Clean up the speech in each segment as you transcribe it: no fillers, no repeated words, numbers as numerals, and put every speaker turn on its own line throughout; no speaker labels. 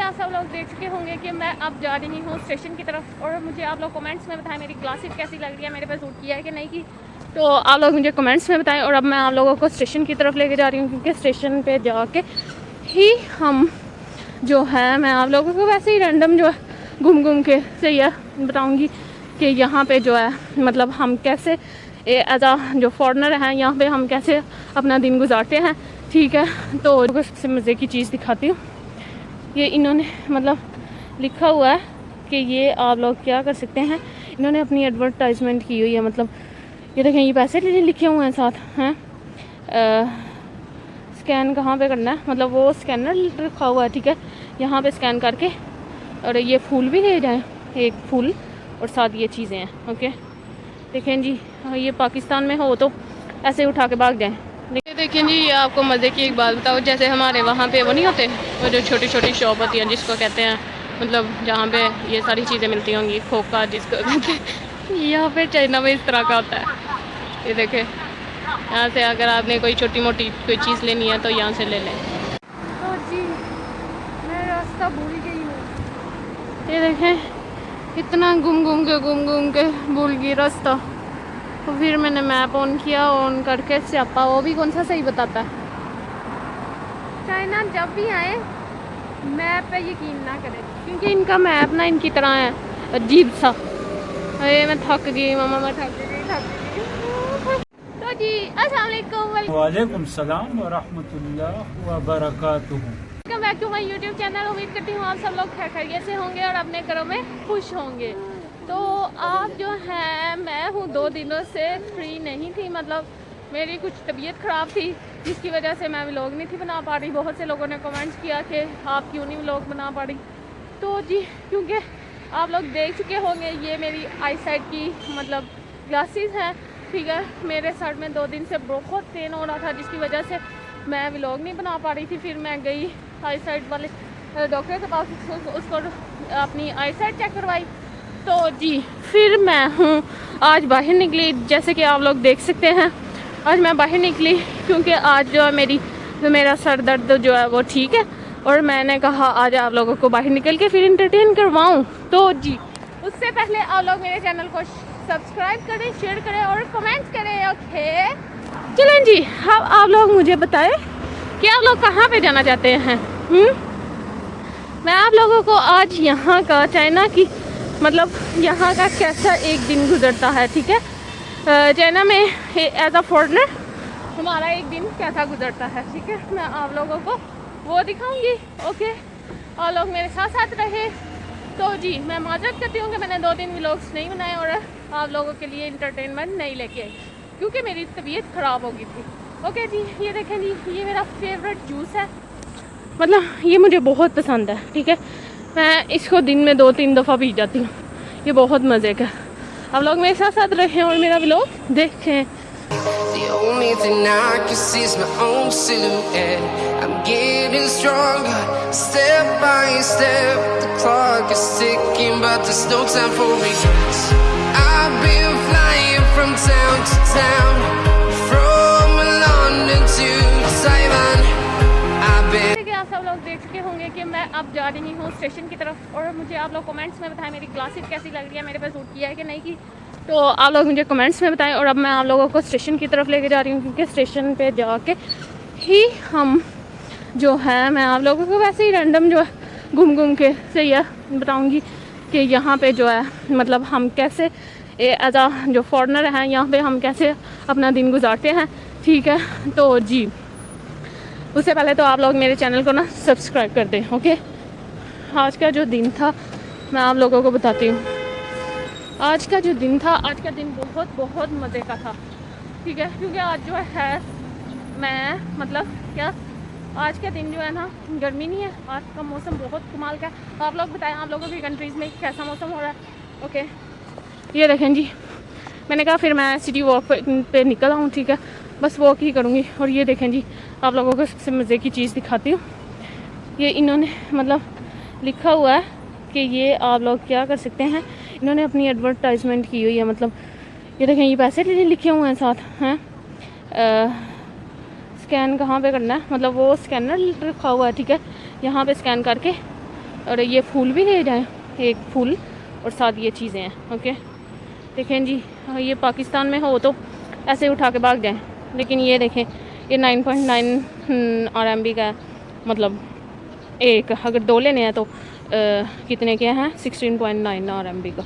आप सब लोग देख चुके होंगे कि मैं अब जा रही हूँ स्टेशन की तरफ, और मुझे आप लोग कमेंट्स में बताएं मेरी क्लासेस कैसी लग रही है, मेरे पे सूट किया है कि नहीं की। तो आप लोग मुझे कमेंट्स में बताएं। और अब मैं आप लोगों को स्टेशन की तरफ लेके जा रही हूँ, क्योंकि स्टेशन पे जाके ही हम जो है मैं आप लोगों को वैसे ही रैंडम जो है घूम के सही है बताऊँगी कि यहाँ पे जो है मतलब हम कैसे एज आ जो फॉरेनर हैं यहाँ पे हम कैसे अपना दिन गुजारते हैं। ठीक है, तो सबसे मज़े की चीज़ दिखाती हूँ। ये इन्होंने मतलब लिखा हुआ है कि ये आप लोग क्या कर सकते हैं, इन्होंने अपनी एडवर्टाइजमेंट की हुई है। मतलब ये देखें, ये पैसे लिखे हुए हैं साथ हैं। स्कैन कहाँ पे करना है, मतलब वो स्कैनर रखा हुआ है। ठीक है, यहाँ पे स्कैन करके, और ये फूल भी ले जाएं, एक फूल और साथ ये चीज़ें हैं। ओके, देखें जी, ये पाकिस्तान में हो तो ऐसे उठा के भाग जाएं। देखें जी, ये आपको मज़े की एक बात बताओ, जैसे हमारे वहाँ पे वो नहीं होते, वो जो छोटी छोटी शॉप होती हैं जिसको कहते हैं, मतलब जहाँ पे ये सारी चीज़ें मिलती होंगी, खोखा जिसको कहते हैं, यहाँ पे चाइना में इस तरह का होता है। ये देखें, यहाँ से अगर आपने कोई छोटी मोटी कोई चीज़ लेनी है तो यहाँ से ले लें। तो जी मैं रास्ता भूल गई हूँ। ये देखें, इतना घूम के भूल गई रास्ता। तो फिर मैंने मैप ऑन किया, ऑन करके स्यापा वो भी कौन सा सही बताता है। चाइना जब भी आए मैप पे यकीन ना करें, क्योंकि इनका मैप ना इनकी तरह है अजीब सा। अरे मैं थक गई मामा, मैं थक गई। तो जी अस्सलाम वालेकुम।
वालेकुम सलाम व रहमतुल्लाह व बरकातुहू।
Welcome back to my YouTube channel. उम्मीद करती हूँ आप सब लोग खैरियत से होंगे और अपने घरों में खुश होंगे। तो आप जो है, मैं हूँ 2 दिनों से फ्री नहीं थी, मतलब मेरी कुछ तबीयत ख़राब थी जिसकी वजह से मैं व्लॉग नहीं थी बना पा रही। बहुत से लोगों ने कमेंट्स किया कि आप क्यों नहीं व्लॉग बना पा रही। तो जी क्योंकि आप लोग देख चुके होंगे, ये मेरी आई साइड की मतलब ग्लासेस हैं। ठीक है, मेरे सर में 2 दिन से बहुत पेन हो रहा था जिसकी वजह से मैं व्लॉग नहीं बना पा रही थी। फिर मैं गई आई साइड वाले डॉक्टर के पास, उसको अपनी आई साइड चेक करवाई। तो जी फिर मैं हूँ आज बाहर निकली, जैसे कि आप लोग देख सकते हैं। आज मैं बाहर निकली क्योंकि आज जो है मेरा सर दर्द जो है वो ठीक है, और मैंने कहा आज आप लोगों को बाहर निकल के फिर इंटरटेन करवाऊँ। तो जी उससे पहले आप लोग मेरे चैनल को सब्सक्राइब करें, शेयर करें और कमेंट करें। ओके चलें जी, अब आप लोग मुझे बताएं कि आप लोग कहाँ पे जाना चाहते हैं। मैं आप लोगों को आज यहाँ का चाइना की मतलब यहाँ का कैसा एक दिन गुजरता है। ठीक है, चाइना में एज अ फॉरेनर हमारा एक दिन कैसा गुजरता है। ठीक है, मैं आप लोगों को वो दिखाऊंगी। ओके, आप लोग मेरे साथ साथ रहे। तो जी मैं माजरत करती हूँ कि मैंने 2 दिन व्लॉग्स नहीं बनाए और आप लोगों के लिए इंटरटेनमेंट नहीं लेके आई, क्योंकि मेरी तबीयत ख़राब हो गई थी। ओके जी, ये देखें जी, ये मेरा फेवरेट जूस है, मतलब ये मुझे बहुत पसंद है। ठीक है, मैं इसको दिन में 2-3 दफ़ा पी जाती हूँ, ये बहुत मज़े का। आप लोग मेरे साथ साथ रहें और मेरा व्लॉग देखें।
The only thing I can see is my own silhouette. I'm getting stronger, step by step. The clock is ticking, but there's no time for regrets. I've been flying from town to town, from London to Taiwan. I've been.
आप सब लोग देख चुके होंगे कि मैं अब जा रही हूँ स्टेशन की तरफ, और मुझे आप लोग कमेंट्स में बताएं मेरी क्लासेस कैसी लग रही है, मेरे पे सूट किया है कि नहीं की। तो आप लोग मुझे कमेंट्स में बताएं। और अब मैं आप लोगों को स्टेशन की तरफ लेके जा रही हूँ, क्योंकि स्टेशन पे जाके ही हम जो है मैं आप लोगों को वैसे ही रैंडम जो है घूम के सही है बताऊँगी कि यहाँ पे जो है मतलब हम कैसे एज आ जो फॉरेनर हैं यहाँ पे हम कैसे अपना दिन गुजारते हैं। ठीक है, तो जी उससे पहले तो आप लोग मेरे चैनल को ना सब्सक्राइब कर दें। ओके, आज का जो दिन था मैं आप लोगों को बताती हूँ। आज का जो दिन था, आज का दिन बहुत मज़े का था। ठीक है, क्योंकि आज जो है मैं मतलब क्या, आज का दिन जो है ना गर्मी नहीं है, आज का मौसम बहुत कमाल का है। आप लोग बताएं आप लोगों की कंट्रीज़ में कैसा मौसम हो रहा है। ओके, ये देखें जी, मैंने कहा फिर मैं सिटी वॉक पे निकल आऊँ। ठीक है, बस वॉक ही करूँगी। और ये देखें जी, आप लोगों को सबसे मज़े की चीज़ दिखाती हूँ। ये इन्होंने मतलब लिखा हुआ है कि ये आप लोग क्या कर सकते हैं, इन्होंने अपनी एडवर्टाइजमेंट की हुई है। मतलब ये देखें, ये पैसे लिखे हुए हैं साथ हैं। स्कैन कहाँ पे करना है, मतलब वो स्कैनर रखा हुआ है। ठीक है, यहाँ पे स्कैन करके, और ये फूल भी ले जाएं, एक फूल और साथ ये चीज़ें हैं। ओके देखें जी, ये पाकिस्तान में हो तो ऐसे उठा के भाग जाएं, लेकिन ये देखें ये 9.9 RMB का है, मतलब एक, अगर 2 लेने हैं तो कितने के हैं, 16.9 RMB का।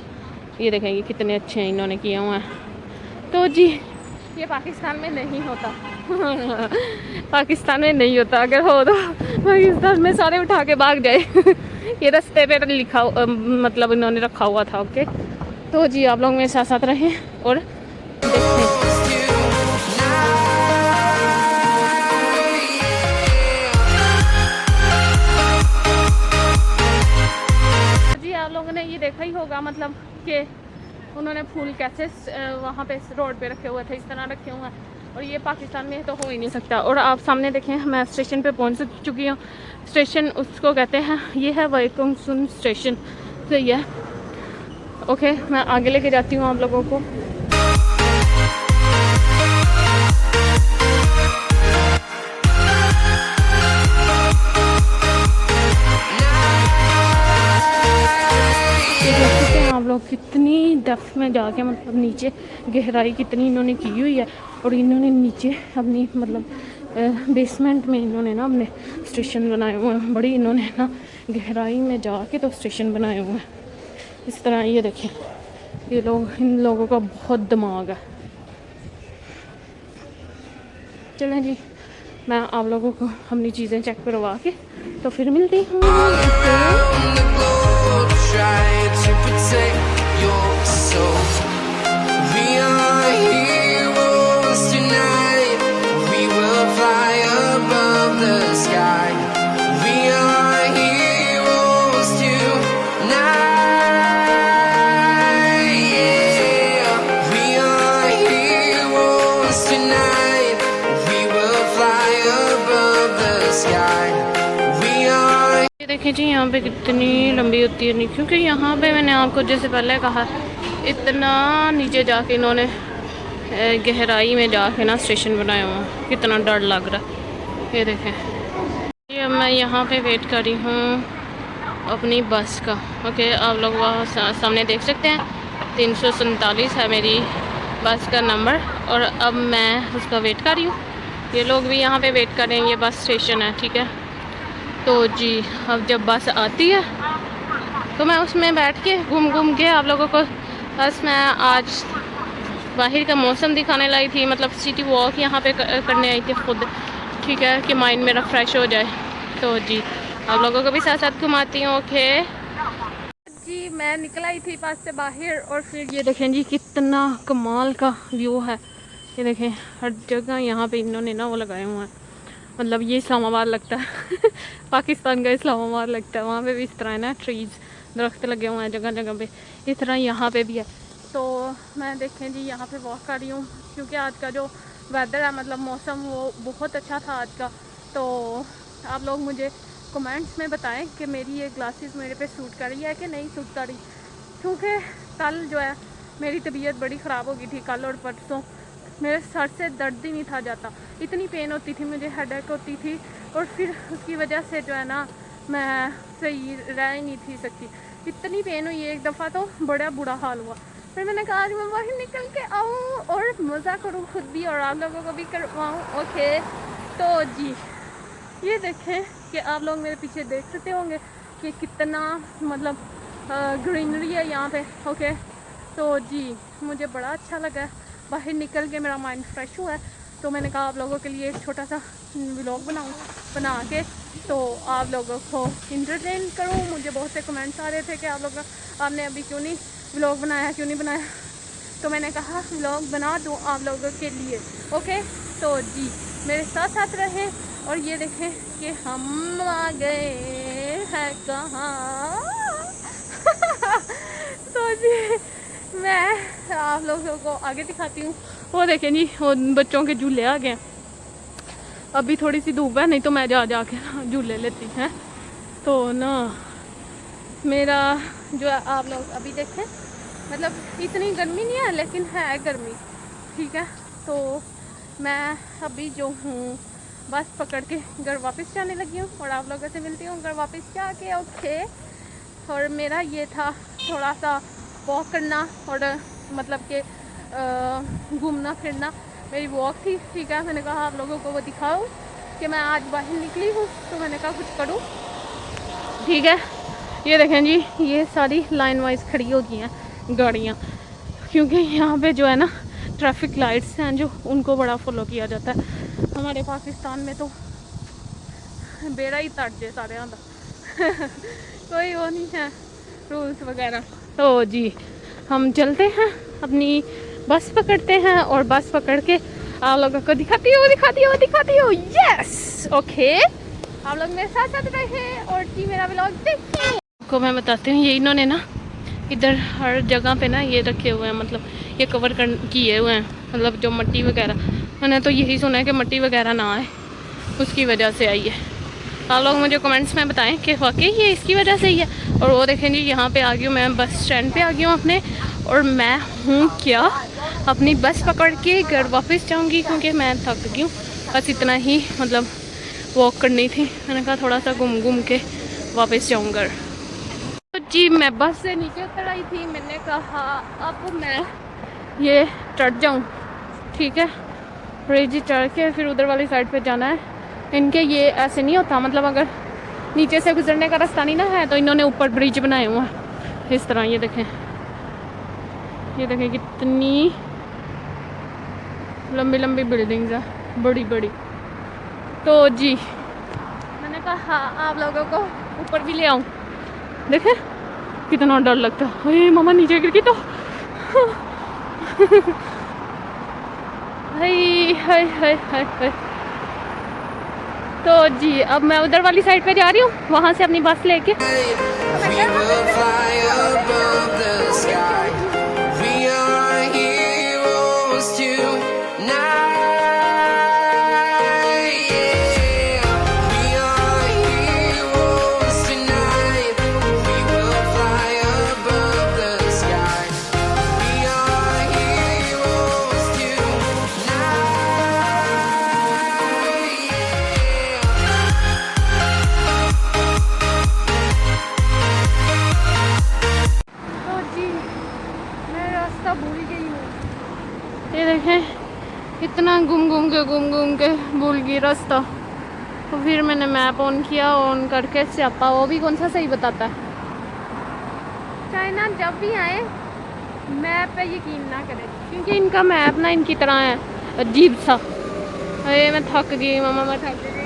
ये देखें ये कितने अच्छे हैं इन्होंने किए हुए हैं। तो जी ये पाकिस्तान में नहीं होता पाकिस्तान में नहीं होता, अगर हो तो पाकिस्तान में सारे उठा के भाग जाए ये रास्ते पे लिखा मतलब इन्होंने रखा हुआ था। ओके तो जी आप लोग मेरे साथ साथ रहें और देखें। जी आप लोगों ने ये देखा ही होगा, मतलब कि उन्होंने फूल कैसे वहाँ पे रोड पे रखे हुए थे, इस तरह रखे हुए हैं, और ये पाकिस्तान में तो हो ही नहीं सकता। और आप सामने देखें मैं स्टेशन पे पहुँच चुकी हूँ। स्टेशन उसको कहते हैं, ये है वैकोंगसुन स्टेशन, सही है। ओके मैं आगे लेके जाती हूँ आप लोगों को। आप लोग कितनी डेप्थ में जाके, मतलब नीचे गहराई कितनी इन्होंने की हुई है, और इन्होंने नीचे अपनी मतलब बेसमेंट में इन्होंने ना अपने स्टेशन बनाए हुए हैं। बड़ी इन्होंने ना गहराई में जाके तो स्टेशन बनाए हुए हैं इस तरह। ये देखें ये लोग, इन लोगों का बहुत दिमाग है। चलें जी मैं आप लोगों को अपनी चीज़ें चेक करवा के तो फिर मिलती हूँ।
Trying to protect your soul. We are heroes tonight. We will fly above the sky. We are heroes tonight. Yeah. We are heroes tonight. We will fly above the sky.
देखें जी यहाँ पे कितनी लंबी होती है, नहीं क्योंकि यहाँ पे मैंने आपको जैसे पहले कहा इतना नीचे जाके इन्होंने गहराई में जाके ना स्टेशन बनाया हुआ, कितना डर लग रहा है। ये देखें ये मैं यहाँ पे वेट कर रही हूँ अपनी बस का। ओके आप लोग वहाँ सामने देख सकते हैं 347 है मेरी बस का नंबर, और अब मैं उसका वेट कर रही हूँ। ये लोग भी यहाँ पे वेट कर रहे हैं, ये बस स्टेशन है, ठीक है। तो जी अब जब बस आती है तो मैं उसमें बैठ के घूम के आप लोगों को, बस मैं आज बाहर का मौसम दिखाने लाई थी, मतलब सिटी वॉक यहाँ पे करने आई थी खुद, ठीक है, कि माइंड मेरा फ्रेश हो जाए। तो जी आप लोगों को भी साथ साथ घुमाती हूँ। ओके जी मैं निकल आई थी बस से बाहर, और फिर ये देखें जी कितना कमाल का व्यू है। ये देखें हर जगह यहाँ पे इन्होंने ना वो लगाए हुए हैं, मतलब ये इस्लामाबाद लगता है पाकिस्तान का इस्लामाबाद लगता है। वहाँ पे भी इस तरह है ना, ट्रीज दरख्त लगे हुए हैं जगह जगह पे, इस तरह यहाँ पे भी है। तो मैं देखें जी यहाँ पे वॉक कर रही हूँ, क्योंकि आज का जो वेदर है, मतलब मौसम, वो बहुत अच्छा था आज का। तो आप लोग मुझे कमेंट्स में बताएं कि मेरी ये ग्लासेस मेरे पे सूट कर रही है कि नहीं सूट कर रही, क्योंकि कल जो है मेरी तबीयत बड़ी ख़राब हो गई थी। कल और परसों मेरे सर से दर्द ही नहीं था जाता, इतनी पेन होती थी मुझे, हेडेक होती थी, और फिर उसकी वजह से जो है ना मैं सही रह ही नहीं थी सकती, इतनी पेन हुई एक दफ़ा, तो बड़ा बुरा हाल हुआ। फिर मैंने कहा आज मैं बाहर निकल के आऊँ और मज़ा करूँ खुद भी और आप लोगों को भी करवाऊँ। ओके तो जी ये देखें कि आप लोग मेरे पीछे देख सकते होंगे कि कितना मतलब ग्रीनरी है यहाँ पे। ओके तो जी मुझे बड़ा अच्छा लगा, बाहर निकल के मेरा माइंड फ्रेश हुआ है, तो मैंने कहा आप लोगों के लिए एक छोटा सा व्लॉग बना के तो आप लोगों को इंटरटेन करूँ। मुझे बहुत से कमेंट्स आ रहे थे कि आप लोग आपने अभी क्यों नहीं व्लॉग बनाया, क्यों नहीं बनाया, तो मैंने कहा व्लॉग बना दूँ आप लोगों के लिए। ओके तो जी मेरे साथ साथ रहें, और ये देखें कि हम आ गए हैं कहाँ तो जी मैं आप लोगों को आगे दिखाती हूँ। वो देखें जी वो बच्चों के झूले आ गए, अभी थोड़ी सी धूप है, नहीं तो मैं जा के झूले लेती हैं। तो ना मेरा जो है आप लोग अभी देखें, मतलब इतनी गर्मी नहीं है लेकिन है गर्मी, ठीक है। तो मैं अभी जो हूँ बस पकड़ के घर वापस जाने लगी हूँ, और आप लोगों से मिलती हूँ घर वापस जाके। ओके और मेरा ये था थोड़ा सा वॉक करना और मतलब कि घूमना फिरना। मेरी वॉक थी, ठीक है। मैंने कहा आप लोगों को वो दिखाऊं कि मैं आज बाहर निकली हूँ, तो मैंने कहा कुछ करूँ, ठीक है। ये देखें जी, ये सारी लाइन वाइज खड़ी हो गई हैं गाड़ियाँ, क्योंकि यहाँ पे जो है ना ट्रैफिक लाइट्स हैं जो उनको बड़ा फॉलो किया जाता है। हमारे पाकिस्तान में तो बेड़ा ही तट जाए सारे आंदा कोई वो नहीं है रूल्स वगैरह। तो जी हम चलते हैं, अपनी बस पकड़ते हैं और बस पकड़ के आप लोगों को दिखाती हो। यस ओके, आप लोग मेरे साथ साथ रहे और जी मेरा व्लॉग देखिए। आपको मैं बताती हूँ, ये इन्होंने ना इधर हर जगह पे ना ये रखे हुए हैं, मतलब ये कवर कर किए हुए हैं, मतलब जो मिट्टी वगैरह, मैंने तो यही सुना है कि मिट्टी वगैरह ना आए, उसकी वजह से आई है। आप लोग मुझे कमेंट्स में बताएं कि वाकई ये इसकी वजह से ही है। और वो देखें जी, यहाँ पे आ गई हूँ मैं, बस स्टैंड पे आ गई हूँ अपने, और मैं हूँ क्या अपनी बस पकड़ के घर वापस जाऊँगी, क्योंकि मैं थक गई हूँ। बस इतना ही मतलब वॉक करनी थी, मैंने कहा थोड़ा सा घूम के वापस जाऊँ घर। तो जी मैं बस से नीचे उतर आई थी, मैंने कहा अब मैं ये चढ़ जाऊँ, ठीक है। ब्रिज चढ़ के फिर उधर वाली साइड पे जाना है। इनके ये ऐसे नहीं होता, मतलब अगर नीचे से गुजरने का रास्ता नहीं ना है तो इन्होंने ऊपर ब्रिज बनाए हुए हैं इस तरह। ये देखें कितनी लंबी लंबी बिल्डिंग्स है, बड़ी बड़ी। तो जी मैंने कहा हाँ आप लोगों को ऊपर भी ले आऊँ। देखें कितना डर लगता है, अरे मामा नीचे गिर गई तो हाय हाय हाय हाय हाय। तो जी अब मैं उधर वाली साइड पे जा रही हूँ, वहाँ से अपनी बस लेके।
We will fly above the sky. We are heroes tonight. Yeah. We are heroes tonight. We will fly above the sky. We are heroes tonight.
तो जी मैं रास्ता भूल गई हूँ। ये देखें इतना घूम के भूल गई रास्ता। तो फिर मैंने मैप ऑन किया, ऑन करके स्यापा वो भी कौन सा सही बताता है। चाइना जब भी आए मैप पे यकीन ना करें, क्योंकि इनका मैप ना इनकी तरह है अजीब सा। अरे मैं थक गई मामा, मैं थक गई।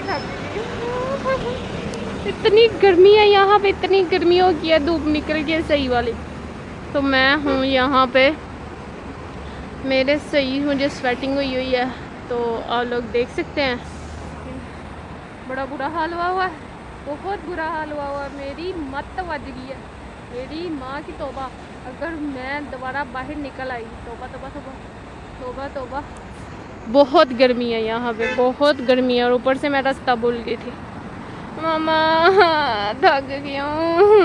इतनी गर्मी है यहाँ पे, इतनी गर्मी हो गई है, धूप निकल गई है सही वाली। तो मैं हूँ यहाँ पे, मेरे सही मुझे स्वेटिंग हुई है, तो आप लोग देख सकते हैं। बड़ा बुरा हाल हुआ है, बहुत बुरा हाल हुआ है। मेरी मत बज गई है, मेरी माँ की तौबा। अगर मैं दोबारा बाहर निकल आई, तौबा तौबा तौबा तौबा तौबा। बहुत गर्मी है यहाँ पे, बहुत गर्मी है, और ऊपर से मैं रास्ता भूल गई थी। मामा थक गई हूँ,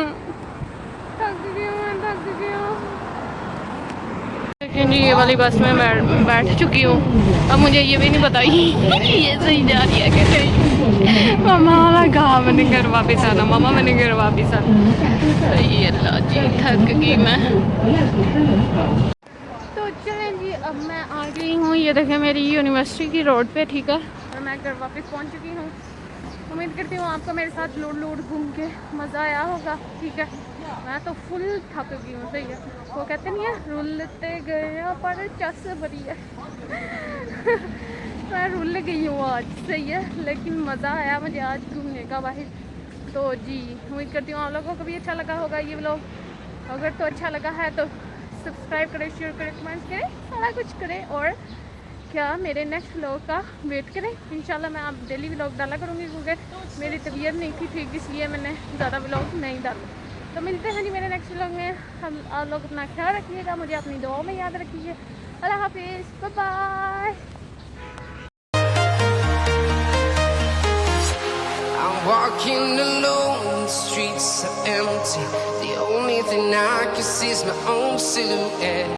लेकिन ये वाली बस में बैठ चुकी हूँ। अब मुझे ये भी नहीं पता ये सही जा रही है कि नहीं। मामा मैं कहा मैंने घर वापस आना, मामा मैंने घर वापस आना। सही अल्लाह जी, थक गई मैं। तो चलें जी, अब मैं आ गई हूँ, ये देखें मेरी यूनिवर्सिटी की रोड पे, ठीक है। और मैं घर वापस पहुँच चुकी हूँ। उम्मीद करती हूँ आपको मेरे साथ लोड घूम के मज़ा आया होगा, ठीक है। मैं तो फुल थक गई हूँ, सही है। वो कहते नहीं है रुलते गए पर चस बड़ी है मैं रुल गई हूँ आज, सही है। लेकिन मज़ा आया मुझे आज घूमने का बाहर। तो जी उम्मीद करती हूँ आप लोगों को भी अच्छा लगा होगा ये व्लॉग। अगर तो अच्छा लगा है तो सब्सक्राइब करें, शेयर करें, कमेंट्स करें, सारा कुछ करें। और क्या मेरे नेक्स्ट व्लॉग का वेट करें। इंशाल्लाह मैं आप डेली व्लॉग डाला करूँगी, क्योंकि मेरी तबीयत नहीं थी ठीक, इसलिए मैंने ज़्यादा व्लॉग नहीं डाला। तो मिलते हैं जी मेरे नेक्स्ट व्लॉग में। हम आप लोग अपना ख्याल रखिएगा, मुझे अपनी दुआओं में याद रखिए। अल्लाह हाफिज़, bye bye.
I'm walking alone, the streets are empty. The only thing I can see is my own silhouette.